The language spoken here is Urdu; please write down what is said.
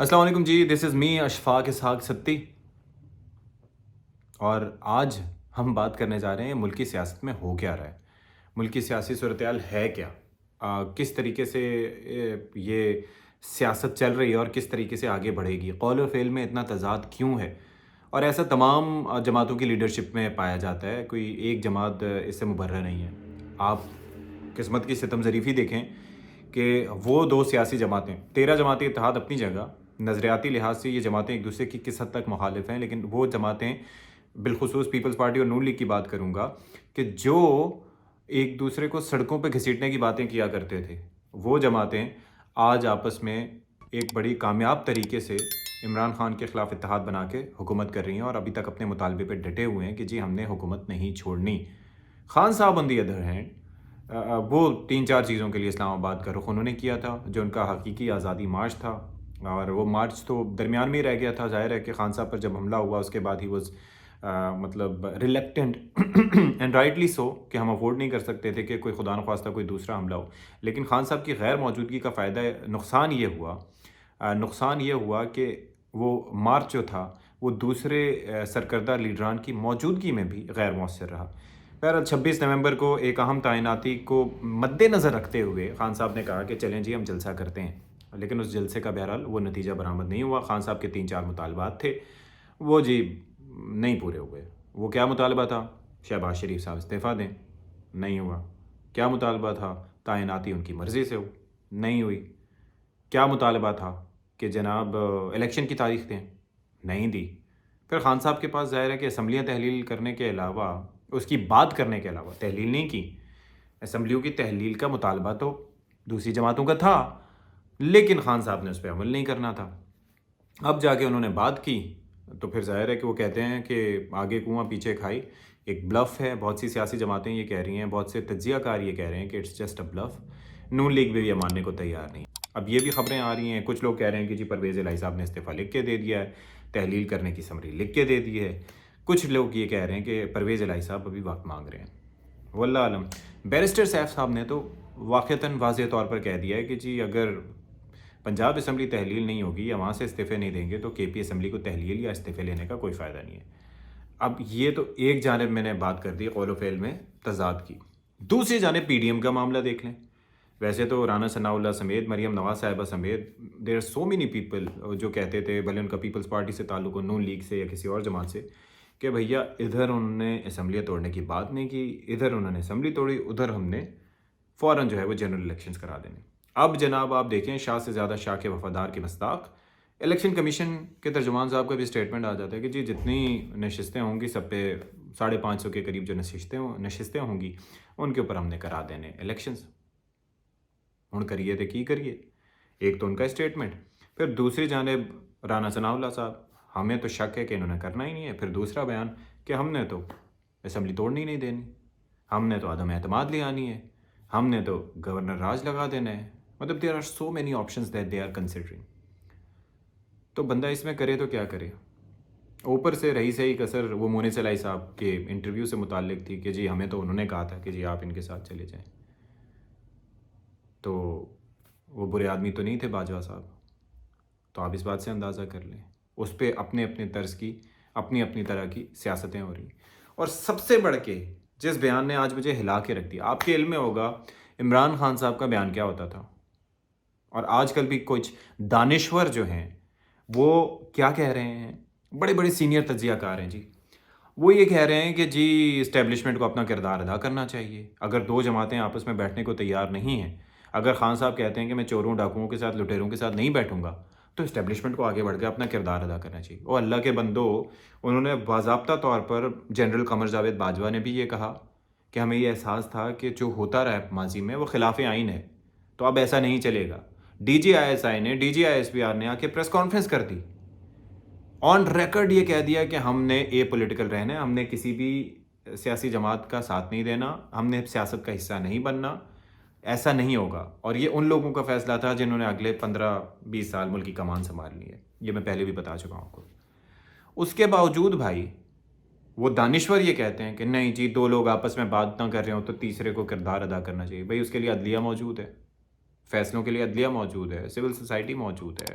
السلام علیکم جی، دس از می اشفاق اسحاق ستی، اور آج ہم بات کرنے جا رہے ہیں ملکی سیاست میں ہو کیا رہا ہے، ملکی سیاسی صورتحال ہے کیا، کس طریقے سے یہ سیاست چل رہی ہے اور کس طریقے سے آگے بڑھے گی، قول و فعل میں اتنا تضاد کیوں ہے، اور ایسا تمام جماعتوں کی لیڈرشپ میں پایا جاتا ہے، کوئی ایک جماعت اس سے مبرہ نہیں ہے۔ آپ قسمت کی ستم ظریفی دیکھیں کہ وہ دو سیاسی جماعتیں 13 جماعتی اتحاد اپنی جگہ، نظریاتی لحاظ سے یہ جماعتیں ایک دوسرے کی کس حد تک مخالف ہیں، لیکن وہ جماعتیں بالخصوص پیپلز پارٹی اور نون لیگ کی بات کروں گا کہ جو ایک دوسرے کو سڑکوں پہ گھسیٹنے کی باتیں کیا کرتے تھے، وہ جماعتیں آج آپس میں ایک بڑی کامیاب طریقے سے عمران خان کے خلاف اتحاد بنا کے حکومت کر رہی ہیں، اور ابھی تک اپنے مطالبے پہ ڈٹے ہوئے ہیں کہ جی ہم نے حکومت نہیں چھوڑنی۔ خان صاحب آن دی ادر ہینڈ وہ 3-4 چیزوں کے لیے اسلام آباد کا رخ انہوں نے کیا تھا، جو ان کا حقیقی آزادی مارچ تھا، اور وہ مارچ تو درمیان میں ہی رہ گیا تھا۔ ظاہر ہے کہ خان صاحب پر جب حملہ ہوا اس کے بعد ہی واز مطلب ریلیکٹنٹ اینڈ رائٹلی سو کہ ہم افورڈ نہیں کر سکتے تھے کہ کوئی خدا نخواستہ کوئی دوسرا حملہ ہو، لیکن خان صاحب کی غیر موجودگی کا فائدہ نقصان یہ ہوا کہ وہ مارچ جو تھا وہ دوسرے سرکردہ لیڈران کی موجودگی میں بھی غیر مؤثر رہا۔ بہرحال 26 نومبر کو ایک اہم تعیناتی کو مد نظر رکھتے ہوئے خان صاحب نے کہا کہ چلیں جی ہم جلسہ کرتے ہیں، لیکن اس جلسے کا بہرحال وہ نتیجہ برآمد نہیں ہوا۔ خان صاحب کے 3-4 مطالبات تھے، وہ جی نہیں پورے ہوئے۔ وہ کیا مطالبہ تھا؟ شہباز شریف صاحب استعفیٰ دیں، نہیں ہوا۔ کیا مطالبہ تھا؟ تعیناتی ان کی مرضی سے ہو، نہیں ہوئی۔ کیا مطالبہ تھا کہ جناب الیکشن کی تاریخ دیں، نہیں دی۔ پھر خان صاحب کے پاس ظاہر ہے کہ اسمبلیاں تحلیل کرنے کے علاوہ، اس کی بات کرنے کے علاوہ، تحلیل نہیں کی، اسمبلیوں کی تحلیل کا مطالبہ تو دوسری جماعتوں کا تھا، لیکن خان صاحب نے اس پہ عمل نہیں کرنا تھا۔ اب جا کے انہوں نے بات کی تو پھر ظاہر ہے کہ وہ کہتے ہیں کہ آگے کنواں پیچھے کھائی، ایک بلف ہے۔ بہت سی سیاسی جماعتیں یہ کہہ رہی ہیں، بہت سے تجزیہ کار یہ کہہ رہے ہیں کہ it's just a bluff. Noon League بھی یہ ماننے کو تیار نہیں۔ اب یہ بھی خبریں آ رہی ہیں، کچھ لوگ کہہ رہے ہیں کہ جی پرویز الہی صاحب نے استعفیٰ لکھ کے دے دیا ہے، تحلیل کرنے کی سمری لکھ کے دے دی ہے۔ کچھ لوگ یہ کہہ رہے ہیں کہ پرویز الہی صاحب ابھی وقت مانگ رہے ہیں، واللہ عالم۔ بیرسٹر سیف صاحب نے تو واقعتاً واضح طور پر کہہ دیا ہے کہ جی اگر پنجاب اسمبلی تحلیل نہیں ہوگی یا وہاں سے استعفے نہیں دیں گے تو کے پی اسمبلی کو تحلیل یا استعفے لینے کا کوئی فائدہ نہیں ہے۔ اب یہ تو ایک جانب میں نے بات کر دی قول و فعل میں تضاد کی، دوسری جانب پی ڈی ایم کا معاملہ دیکھ لیں۔ ویسے تو رانا ثناء اللہ سمیت، مریم نواز صاحبہ سمیت، there are so many people جو کہتے تھے، بھلے ان کا پیپلز پارٹی سے تعلق ہو، نون لیگ سے یا کسی اور جماعت سے، کہ بھیا ادھر انہوں نے اسمبلیاں توڑنے کی بات نہیں کی، ادھر انہوں نے اسمبلی توڑی، ادھر ہم نے فوراً جو ہے وہ جنرل الیکشنز کرا دینے۔ اب جناب آپ دیکھیں، شاہ سے زیادہ شاہ کے وفادار کی مصداق، الیکشن کمیشن کے ترجمان صاحب کا بھی اسٹیٹمنٹ آ جاتا ہے کہ جی جتنی نشستیں ہوں گی سب پہ 550 کے قریب جو نشستیں ہوں گی ان کے اوپر ہم نے کرا دینے الیکشنز۔ ہوں کریے تو کی کریے، ایک تو ان کا اسٹیٹمنٹ، پھر دوسری جانب رانا ثناء اللہ صاحب، ہمیں تو شک ہے کہ انہوں نے کرنا ہی نہیں ہے، پھر دوسرا بیان کہ ہم نے تو اسمبلی توڑنی نہیں دینی، ہم نے تو عدم اعتماد لے آنی ہے، ہم نے تو گورنر راج لگا دینا ہے۔ مطلب there are so many options that they are considering. تو بندہ اس میں کرے تو کیا کرے؟ اوپر سے رہی سے ہی کسر وہ مونس الہی صاحب کے انٹرویو سے متعلق تھی کہ جی ہمیں تو انہوں نے کہا تھا کہ جی آپ ان کے ساتھ چلے جائیں، تو وہ برے آدمی تو نہیں تھے باجوہ صاحب۔ تو آپ اس بات سے اندازہ کر لیں، اس پہ اپنے اپنے طرز کی اپنی اپنی طرح کی سیاستیں ہو رہی۔ اور سب سے بڑھ کے جس بیان نے آج مجھے ہلا کے رکھ دیا، آپ کے علم میں ہوگا عمران خان صاحب کا بیان کیا ہوتا تھا، اور آج کل بھی کچھ دانشور جو ہیں وہ کیا کہہ رہے ہیں، بڑے بڑے سینئر تجزیہ کار ہیں جی، وہ یہ کہہ رہے ہیں کہ جی اسٹیبلشمنٹ کو اپنا کردار ادا کرنا چاہیے۔ اگر دو جماعتیں آپس میں بیٹھنے کو تیار نہیں ہیں، اگر خان صاحب کہتے ہیں کہ میں چوروں ڈاکوؤں کے ساتھ لٹیروں کے ساتھ نہیں بیٹھوں گا، تو اسٹیبلشمنٹ کو آگے بڑھ کے اپنا کردار ادا کرنا چاہیے۔ اور اللہ کے بندو، انہوں نے باضابطہ طور پر جنرل قمر جاوید باجوہ نے بھی یہ کہا کہ ہمیں یہ احساس تھا کہ جو ہوتا رہا ہے ماضی میں وہ خلاف آئین ہے، تو اب ایسا نہیں چلے گا۔ D G I S I نے، D G I S P R نے آ کے پریس کانفرنس کر دی، آن ریکارڈ یہ کہہ دیا کہ ہم نے اے پولیٹیکل رہنا ہے، ہم نے کسی بھی سیاسی جماعت کا ساتھ نہیں دینا، ہم نے سیاست کا حصہ نہیں بننا، ایسا نہیں ہوگا۔ اور یہ ان لوگوں کا فیصلہ تھا جنہوں نے اگلے 15-20 سال ملک کی کمان سنبھال لی ہے، یہ میں پہلے بھی بتا چکا ہوں آپ کو۔ اس کے باوجود بھائی وہ دانشور یہ کہتے ہیں کہ نہیں جی، دو لوگ آپس میں بات نہ کر رہے ہوں تو تیسرے کو کردار ادا کرنا چاہیے۔ بھائی اس کے لیے عدلیہ موجود ہے، فیصلوں کے لیے عدلیہ موجود ہے، سول سوسائٹی موجود ہے،